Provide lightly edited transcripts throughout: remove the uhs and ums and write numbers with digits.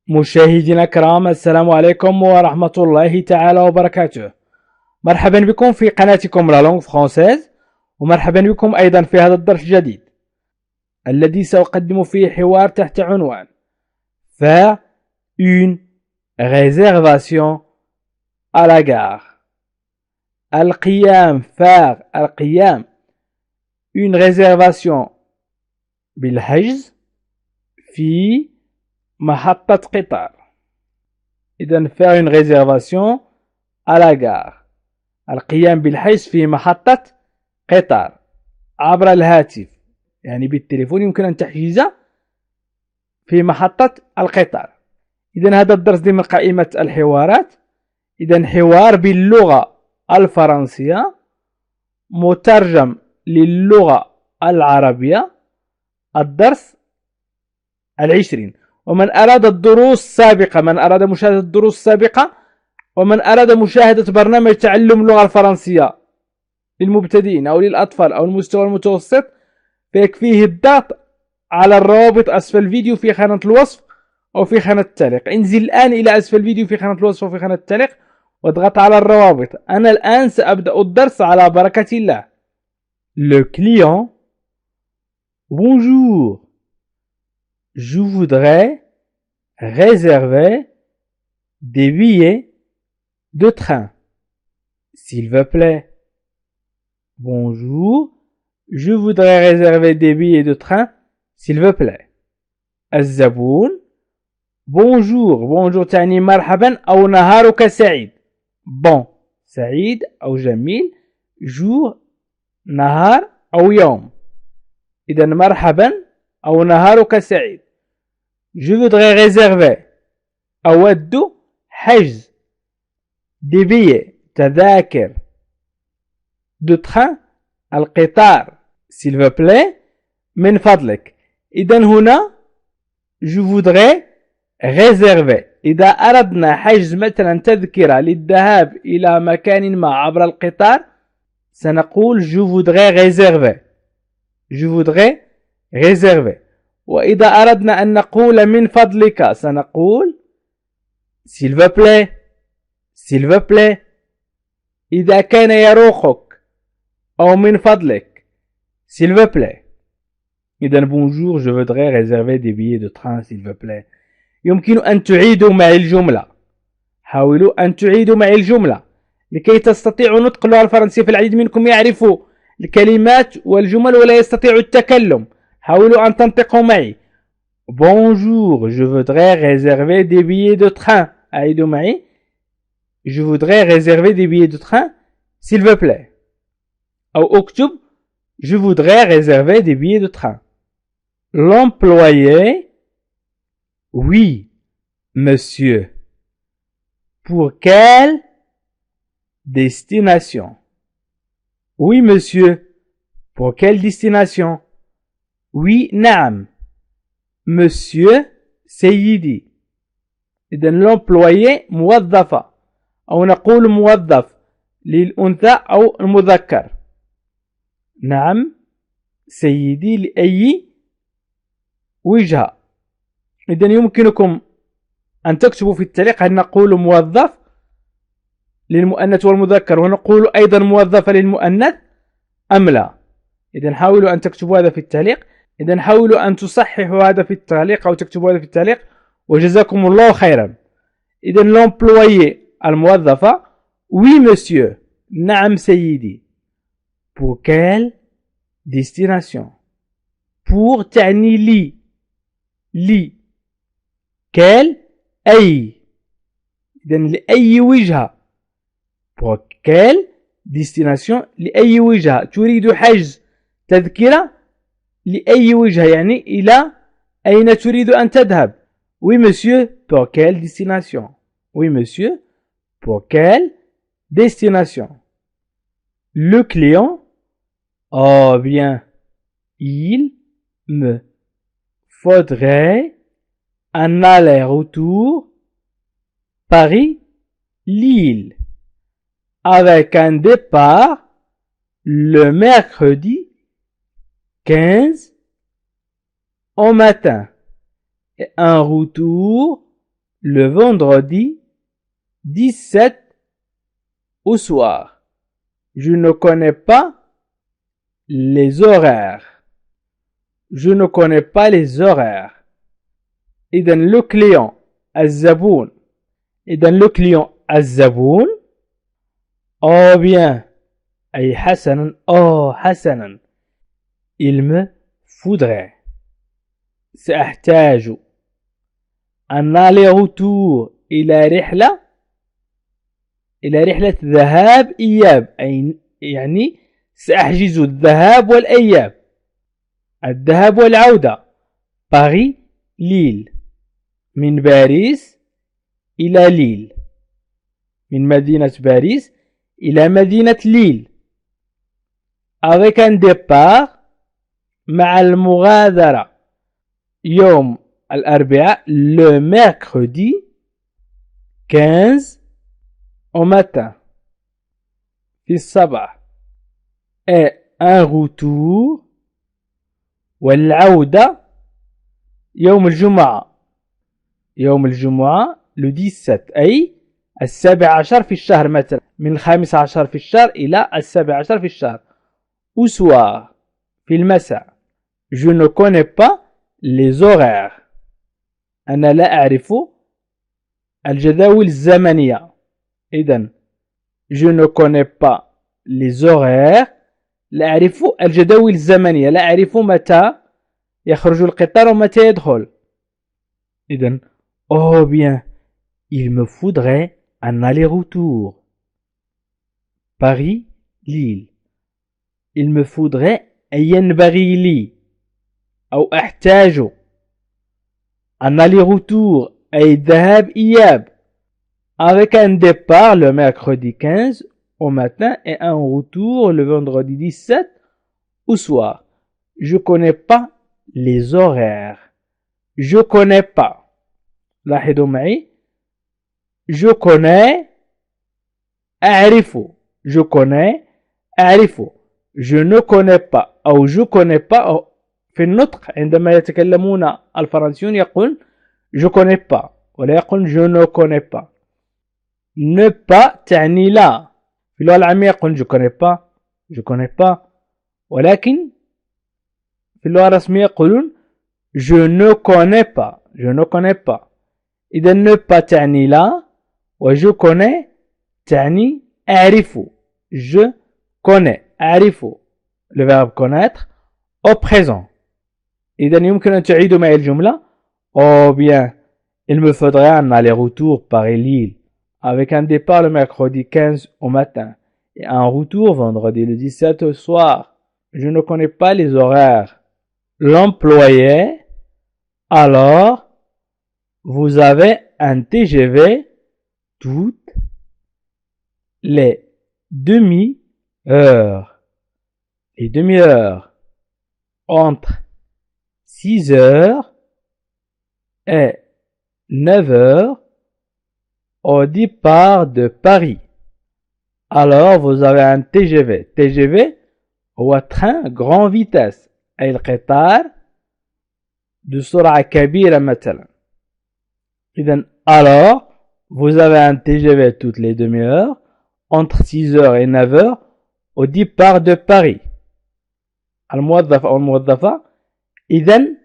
مشاهدينا الكرام، السلام عليكم ورحمة الله تعالى وبركاته. مرحبا بكم في قناتكم لا لونغ فرونسيز، ومرحبا بكم أيضا في هذا الدرس الجديد الذي سأقدم فيه حوار تحت عنوان Faire une réservation à la gare. faire القيام une réservation بالحجز في محطة قطار. إذن faire une réservation à la gare، القيام بالحجز في محطة قطار عبر الهاتف، يعني بالتليفون يمكن أن تحجز في محطة القطار. إذن هذا الدرس ضمن قائمة الحوارات. إذن حوار باللغة الفرنسية مترجم للغة العربية، الدرس 20. ومن أراد الدروس السابقة، من أراد مشاهدة الدروس السابقة، ومن أراد مشاهدة برنامج تعلم اللغة الفرنسية للمبتدئين أو للأطفال أو المستوى المتوسط، فيكفيه الضغط على الروابط أسفل الفيديو في خانة الوصف أو في خانة التعليق. انزل الآن إلى أسفل الفيديو في خانة الوصف أو في خانة التعليق واضغط على الروابط. أنا الآن سأبدأ الدرس على بركة الله. Le client: Bonjour, je voudrais réserver des billets de train, s'il vous plaît. Bonjour, je voudrais réserver des billets de train, s'il vous plaît. الزبون: bonjour تعني مرحبا أو نهارك سعيد. bon سعيد أو جميل، jour نهار أو يوم. إذا مرحبا أو نهارك سعيد. je voudrais réserver أود حجز des billets تذاكر de train القطار s'il vous plaît من فضلك. إذا هنا je voudrais réserver، إذا أردنا حجز مثلا تذكرة للذهاب إلى مكان ما عبر القطار سنقول je voudrais réserver. je voudrais réserver. وإذا أردنا أن نقول من فضلك سنقول s'il vous plaît. s'il vous plaît. إذا كان يروقك أو من فضلك s'il vous plaît. إذا bonjour je voudrais réserver des billets de train s'il vous plaît. يمكن أن تعيدوا معي الجملة. حاولوا أن تعيدوا معي الجملة لكي تستطيعوا نطق اللغة الفرنسية. فالعديد منكم يعرفوا الكلمات والجمل ولا يستطيعوا التكلم. حاولوا أن تنطقوا معي. Bonjour, je voudrais réserver des billets de train. أعيدوا معي. Je voudrais réserver des billets de train s'il vous plaît. أو اكتب je voudrais réserver des billets de train. L'employé: oui, monsieur. Pour quelle destination? Oui, monsieur. Pour quelle destination? Oui, نعم. monsieur سيدي. إذن l'employé موظفة، أو نقول موظف للأنثى أو المذكر. نعم سيدي لأي وجهة. إذن يمكنكم أن تكتبوا في التعليق هل نقول موظف للمؤنث والمذكر ونقول أيضا موظفة للمؤنث أم لا. إذن حاولوا أن تكتبوا هذا في التعليق. إذن حاولوا أن تصححوا هذا في التعليق أو تكتبوا هذا في التعليق، وجزاكم الله خيرا. إذن l'employé الموظفة: oui monsieur نعم سيدي. pour quelle destination؟ pour تعني لي. quelle أي. إذن لأي وجهة. pour quelle destination لأي وجهة. تريد حجز تذكرة لأي وجهة، يعني إلى أين تريد أن تذهب. oui monsieur pour quelle destination. oui monsieur pour quelle destination. Le client: oh bien, il me faudrait un aller-retour Paris-Lille avec un départ le mercredi 15 au matin et un retour le vendredi 17 au soir. Je ne connais pas les horaires. Je ne connais pas les horaires. إذن le client الزبون. إذن le client الزبون. Oh bien. أي حسنا. Oh حسنا. Il me faudrait. سأحتاج un aller-retour إلى رحلة ذهاب إياب. يعني سأحجز الذهاب والإياب. الذهاب والعودة. باريس ليل. من باريس إلى ليل. من مدينة باريس إلى مدينة ليل. avec un départ مع المغادرة يوم الأربعاء le mercredi 15 au matin في الصباح et un retour والعودة يوم الجمعة le 17 أي 17 في الشهر مثلا من 15 في الشهر إلى 17 في الشهر au soir في المساء. Je ne connais pas les horaires. أنا لا أعرف الجداول الزمنية. إذن je ne connais pas les horaires. لا أعرف الجداول الزمنية. لا أعرف متى يخرج القطار ومتى يدخل. إذن oh bien, il me faudrait un aller-retour. Paris-Lille. Il me faudrait أي ينبغي لي أو أحتاج un aller-retour أي ذهاب إياب avec un départ le mercredi 15 au matin et un retour le vendredi 17 au soir. Je connais pas les horaires. Je connais pas. لاحظوا معي. Je connais أعرف. Je connais أعرف. Je ne connais pas أو je connais pas في النطق عندما يتكلمون الفرنسيون يقول je connais pas ولا يقول je ne connais pas. ne pas تعني لا. في اللغة العامية يقول je connais pas ولكن في اللغة الرسمية يقولون je ne connais pas. إذا ne pas تعني لا و je connais تعني أعرف. je connais أعرف le verbe connaître au présent. إذا يمكن أن تعيدوا معي الجملة. Oh bien, il me faudrait un aller-retour Paris-Lille avec un départ le mercredi 15 au matin et un retour vendredi le 17 au soir. Je ne connais pas les horaires. L'employé. Alors, vous avez un TGV toutes les demi-heures. Les demi-heures entre 6 heures et 9 heures au départ de Paris. Alors vous avez un TGV. TGV هو train grande vitesse أي القطار بسرعة كبيرة مثلا. إذن alors vous avez un TGV toutes les demi-heures entre 6 heures et 9 heures au départ de Paris. الموظف أو الموظفة. إذن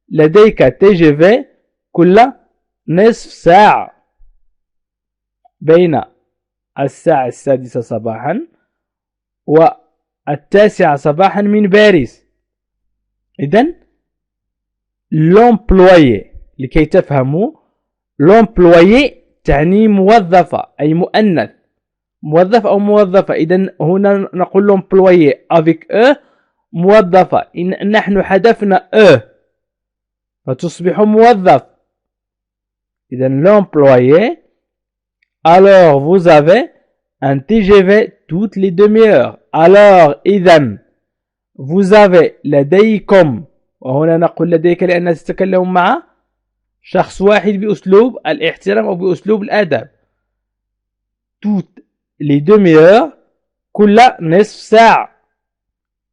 لديك TGV كل نصف ساعة بين الساعة 6 صباحا و9 صباحا من باريس. إذن l'employé لكي تفهموا l'employé تعني موظفة أي مؤنث. موظف أو موظفة. إذن هنا نقول l'employé avec eux موظفة. إن نحن حذفنا eux فتصبح موظف. إذن l'employé. Alors vous avez un TGV toutes les demi-heures. Alors إذن vous avez لديكم. وهنا نقول لديك لأننا تتكلم مع شخص واحد بأسلوب الاحترام أو بأسلوب الأدب. toutes les demi-heures كل نصف ساعة.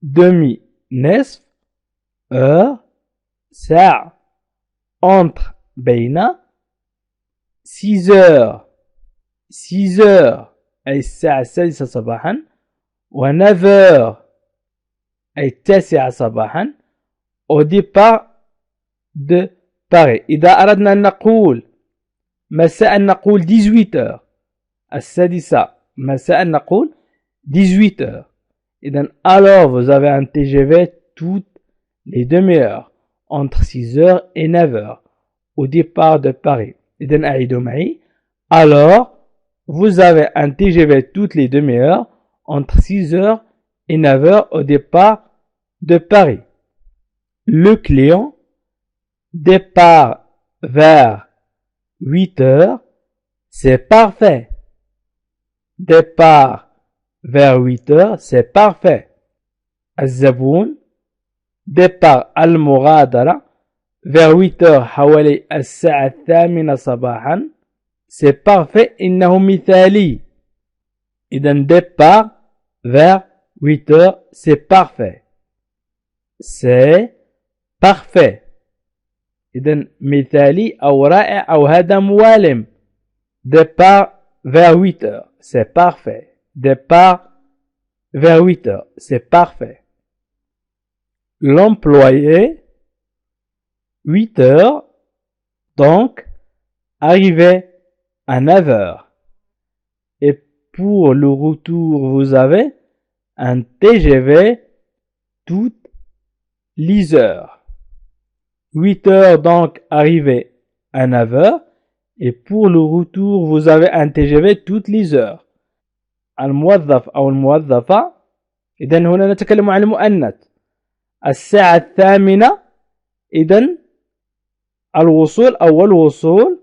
demi نصف heure ساعة entre بين 6 heures 6 heures أي الساعة السادسة صباحا و 9 heures أي التاسعة صباحا au départ de Paris. إذا أردنا أن نقول مساء نقول 18 heures السادسة مساء نقول 18 heures. إذن alors vous avez un TGV toutes les demi-heures entre 6 heures et 9 heures au départ de Paris. إذن أعيدوا معي. Alors vous avez un TGV toutes les demi-heures entre 6 heures et 9 heures au départ de Paris. Le client départ vers 8 heures, c'est parfait. Départ vers 8 heures, c'est parfait. الزبون départ المغادرة vers 8 heures حوالي الساعة 8 صباحا c'est parfait إنه مثالي. إذن départ vers 8 heures c'est parfait. C'est parfait. إذن مثالي أو رائع أو هذا موالم. Départ vers 8 heures c'est parfait. Départ vers 8 heures c'est parfait. L'employé 8 heures donc arrivé à 9 heures. Et pour le retour vous avez un TGV toutes les heures. 8 heures donc arrivé à 9 heures. Et pour le retour vous avez un TGV toutes les heures. الموظف أو الموظفة إذن هنا نتكلم عن المؤنث. الساعة 8 إذن الوصول أو الوصول.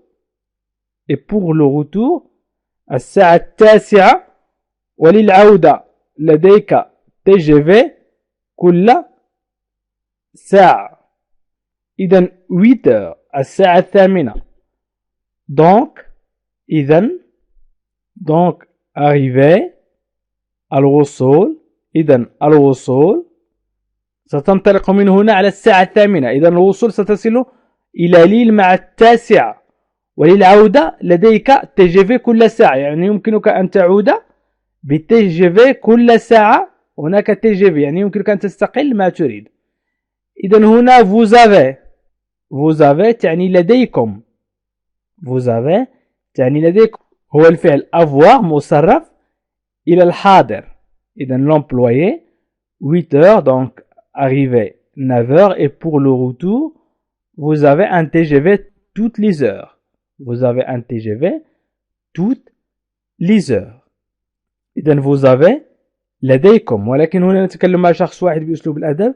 Et pour le retour الساعة 9 وللعودة لديك TGV كل ساعة. إذن 8 heures الساعة 8. Donc إذن donc arrivé الوصول. إذن الوصول ستنطلق من هنا على الساعة 8. إذن الوصول ستصل إلى ليل مع 9 وللعودة لديك TGV كل ساعة. يعني يمكنك أن تعود بTGV كل ساعة. هناك TGV يعني يمكنك أن تستقل ما تريد. إذن هنا vous avez تعني لديكم. vous avez تعني لديكم هو الفعل avoir مصرف إلى الحاضر. إذن l'employé 8 heures donc arrivé 9 heures. Et pour le retour vous avez un TGV toutes les heures. Vous avez un TGV toutes les heures. إذن vous avez لديكم. ولكن هنا نتكلم مع شخص واحد بأسلوب الأدب.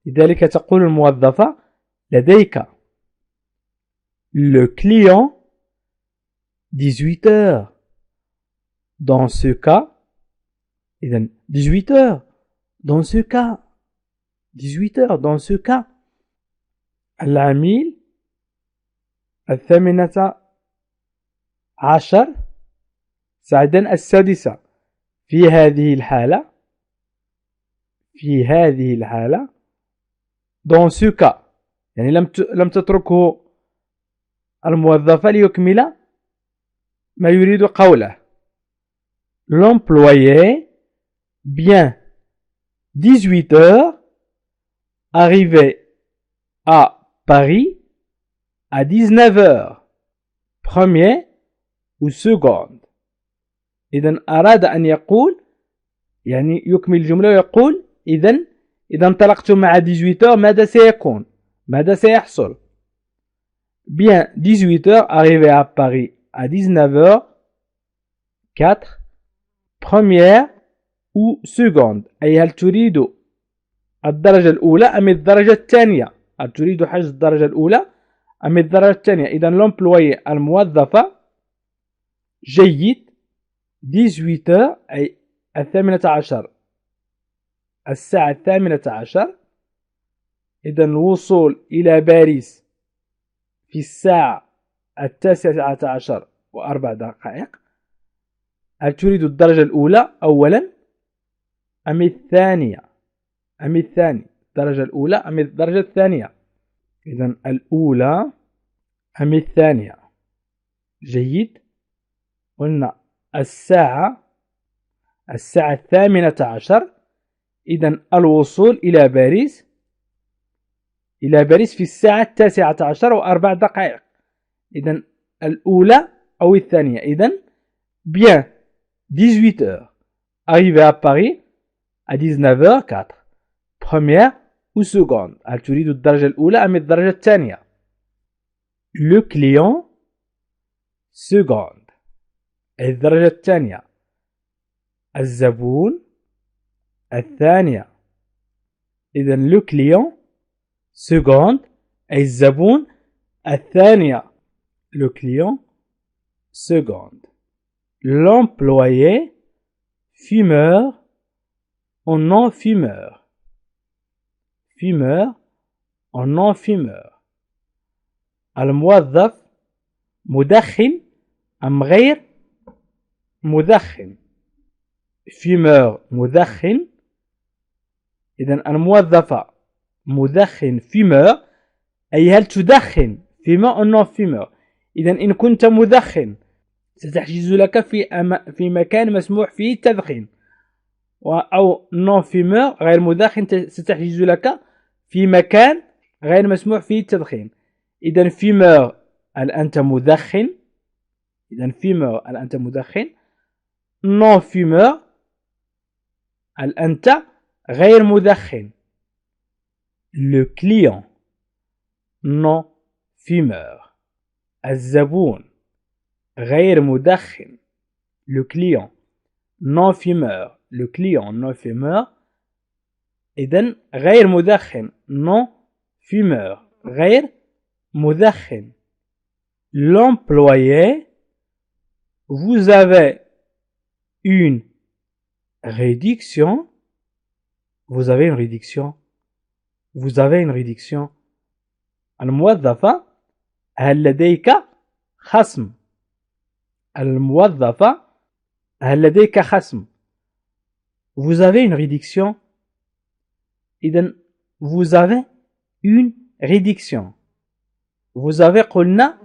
لذلك تقول الموظفة لديك. Le client 18 heures. Dans ce cas إذن 18 heures. Dans ce cas 18 heures. Dans ce cas العميل 18 ساعة السادسة. في هذه الحالة dans ce cas يعني لم تتركه الموظفة ليكمل ما يريد قوله. L'employé bien 18 heures arrivé à Paris à 19 heures. Premier ou seconde. إذن أراد أن يقول يعني يكمل الجملة ويقول إذا انطلقت مع 18 heures ماذا سيكون؟ ماذا سيحصل؟ Bien 18 heures arrivé à Paris à 19 heures 4 première ou seconde. أي هل تريد الدرجة الأولى أم الدرجة الثانية؟ هل تريد حجز الدرجة الأولى أم الدرجة الثانية؟ إذن l'employé الموظفة جيد 18 heures أي 18 الساعة 18. إذن الوصول إلى باريس في الساعة 19 و4 دقائق. هل تريد الدرجة الأولى أولا أم الثانية؟ الدرجة الأولى أم الدرجة الثانية؟ إذن الأولى أم الثانية؟ جيد. قلنا الساعة 18. إذن الوصول إلى باريس في الساعة 19:04. إذن الأولى أو الثانية. إذن bien 18h. Arrivé à Paris à 19h04. Première ou seconde. هل تريد الدرجة الأولى أم الدرجة الثانية؟ Le client seconde. الدرجة الثانية. الزبون الثانية. إذن le client seconde أي الزبون الثانية. Le client seconde. L'employé fumeur ou non-fumeur. Fumeur ou non-fumeur. الموظف مدخن أم غير مدخن. fumeur مدخن. إذن الموظفة مدخن fumeur أي هل تدخن fumeur ou non-fumeur. إذن إن كنت مدخن ستحجز لك في مكان مسموح فيه التدخين، أو non-fumeur غير مدخن ستحجز لك في مكان غير مسموح فيه التدخين. إذن fumeur هل أنت مدخن. إذن fumeur هل أنت مدخن. non-fumeur هل أنت غير مدخن. le client non-fumeur. الزبون غير مدخن. le client non-fumeur. le client non-fumeur. إذن غير مدخن non-fumeur غير مدخن. l'employé vous avez une réduction. vous avez une réduction. vous avez une réduction. الموظفة هل لديك خصم. الموظفة هل لديك خصم. vous avez une réduction. إذن vous avez une réduction. vous avez قلنا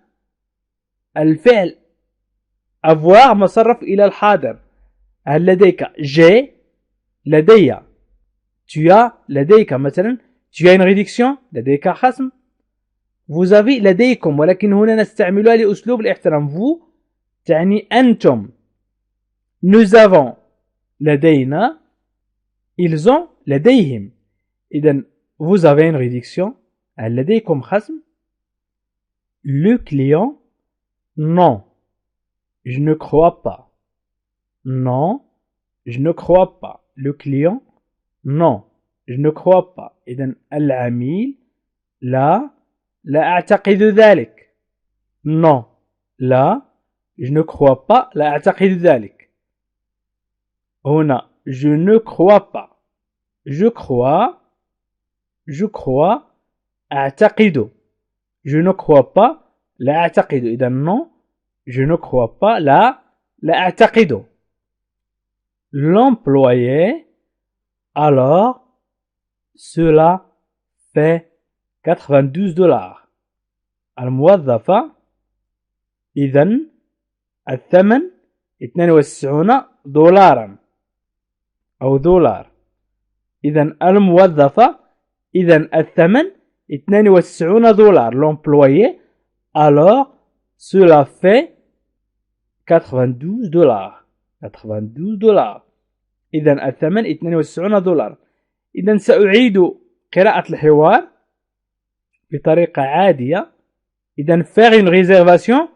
الفعل avoir مصرف إلى الحاضر. هل لديك j'ai لدي. tu as لديك مثلا tu as une réduction لديك خصم. vous avez لديكم ولكن هنا نستعملها لأسلوب الاحترام. vous تعني أنتم. nous avons لدينا. ils ont لديهم. إذن vous avez une réduction هل لديكم خصم. le client non je ne crois pas. non je ne crois pas. le client non je ne crois pas. إذن العميل لا أعتقد ذلك. non لا je ne crois pas لا أعتقد ذلك. هنا je ne crois pas. je crois أعتقد. je ne crois pas لا أعتقد. إذن non je ne crois pas لا أعتقد. l'employé alors cela fait $92. الموظفة إذن الثمن $92 أو دولار. إذن الموظفة إذن الثمن $92. l'employé alors cela fait $92. إذن الثمن $92. إذن سأعيد قراءة الحوار بطريقة عادية. إذن faire une réservation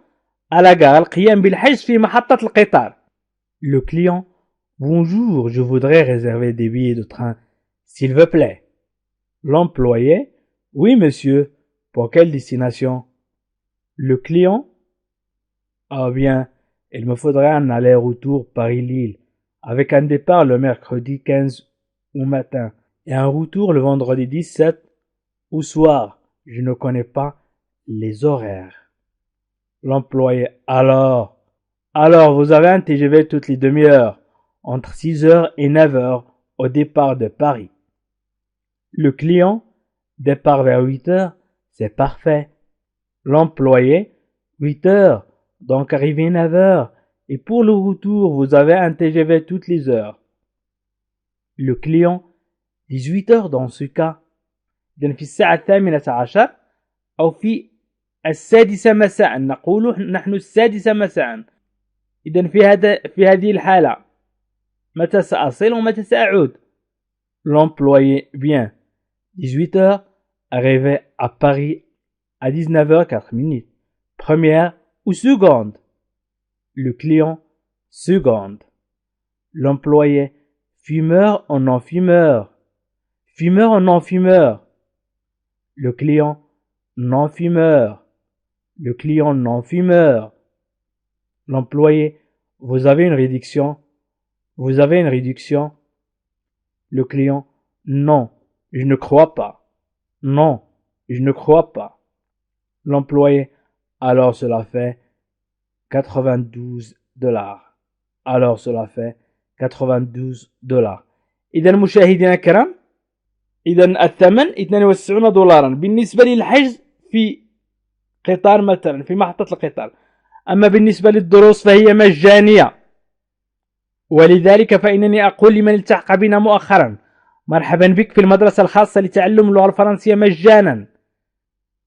à la gare. القيام بالحجز في محطة القطار. le client bonjour je voudrais réserver des billets de train s'il vous plaît. l'employé oui monsieur pour quelle destination. le client ah bien il me faudrait un aller-retour Paris-Lille avec un départ le mercredi 15 au matin et un retour le vendredi 17 au soir. Je ne connais pas les horaires. l'employé alors vous avez un TGV toutes les demi-heures entre 6h et 9h au départ de Paris. le client départ vers 8h c'est parfait. l'employé 8h Donc arrivé 9h. Et pour le retour, vous avez un TGV toutes les heures. Le client 18h dans ce cas. إذن في الساعة 18 أو في 6 مساء. نقول نحن 6 مساء. إذن في هذه الحالة متى سأصل ومتى سأعود؟ L'employé vient 18h, arrivé à Paris à 19h04. Première ou seconde? Le client seconde. L'employé fumeur ou non-fumeur? Fumeur ou non-fumeur? Le client non-fumeur. Le client non-fumeur. L'employé, vous avez une réduction. Vous avez une réduction. Le client, non, je ne crois pas. Non, je ne crois pas. L'employé, alors cela fait $92. Alors cela fait $92. إذا مشاهدينا الكرام، إذا الثمن $92 بالنسبة للحجز في قطار مثلا في محطة القطار. أما بالنسبة للدروس فهي مجانية، ولذلك فإنني أقول لمن التحق بنا مؤخرا: مرحبا بك في المدرسة الخاصة لتعلم اللغة الفرنسية مجانا.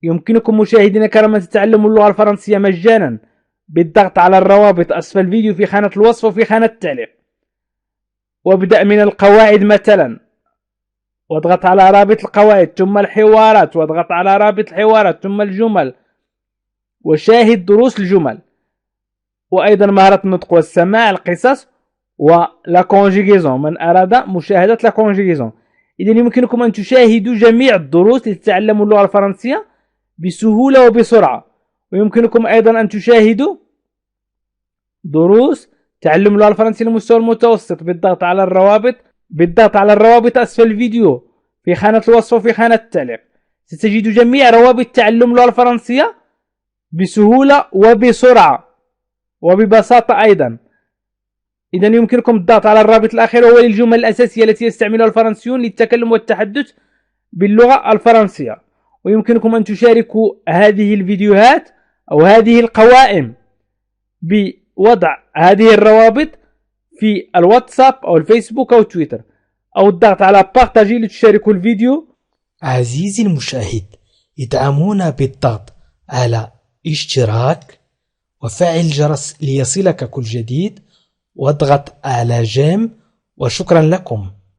يمكنكم مشاهدينا الكرام أن تتعلموا اللغة الفرنسية مجانا بالضغط على الروابط أسفل الفيديو في خانة الوصف وفي خانة التعليق. وابدأ من القواعد مثلا، واضغط على رابط القواعد ثم الحوارات، واضغط على رابط الحوارات ثم الجمل، وشاهد دروس الجمل، وأيضا مهارة النطق والسماع، القصص ولا كونجيغيزون من أراد مشاهدة لا كونجيغيزون. إذا يمكنكم أن تشاهدوا جميع الدروس لتتعلموا اللغة الفرنسية بسهولة وبسرعة. ويمكنكم أيضا أن تشاهدوا دروس تعلم اللغة الفرنسية للمستوى المتوسط بالضغط على الروابط أسفل الفيديو في خانة الوصف وفي خانة التعليق. ستجد جميع روابط تعلم اللغة الفرنسية بسهولة وبسرعة وببساطة أيضا. إذا يمكنكم الضغط على الرابط الأخير وهو للجمل الأساسية التي يستعملها الفرنسيون للتكلم والتحدث باللغة الفرنسية. ويمكنكم أن تشاركوا هذه الفيديوهات أو هذه القوائم بوضع هذه الروابط في الواتساب أو الفيسبوك أو تويتر، أو الضغط على بارتاجي لتشاركوا الفيديو. عزيزي المشاهد، ادعمونا بالضغط على اشتراك وفعل الجرس ليصلك كل جديد، واضغط على جيم، وشكرا لكم.